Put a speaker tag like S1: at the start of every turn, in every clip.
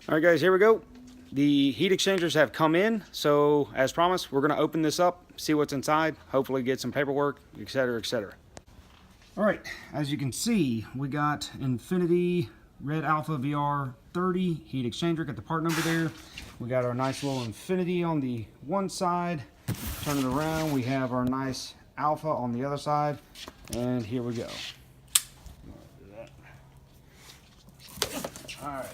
S1: All right, guys, here we go. The heat exchangers have come in, so as promised, we're going to open this up, see what's inside, hopefully get some paperwork, etc., etc. All right, as you can see, we got Infiniti Red Alpha VR30 heat exchanger. Got the part number there. We got our nice little Infiniti on the one side. Turn it around, we have our nice Alpha on the other side, and here we go. All right.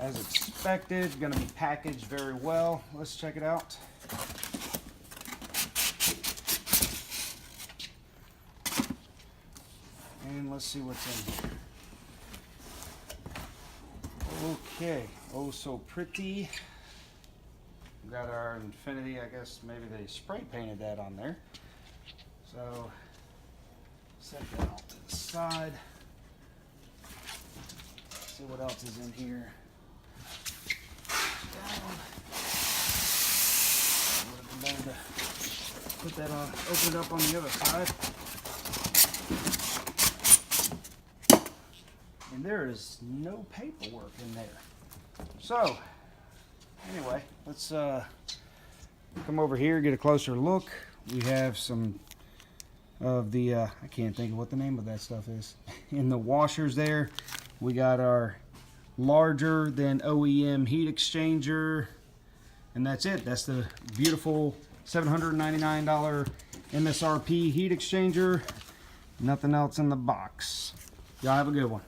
S1: As expected, going to be packaged very well. Let's check it out. And let's see what's in here. Okay, oh so pretty. We got our Infiniti, I guess maybe they spray painted that on there. So, set that off to the side. See what else is in here. Would have been better to put that on, open it up on the other side. And there is no paperwork in there. So, anyway, let's come over here, get a closer look. We have some of the, I can't think of what the name of that stuff is. In the washers there, we got our larger than OEM heat exchanger, and that's it. That's the beautiful $799 MSRP heat exchanger. Nothing else in the box. Y'all have a good one.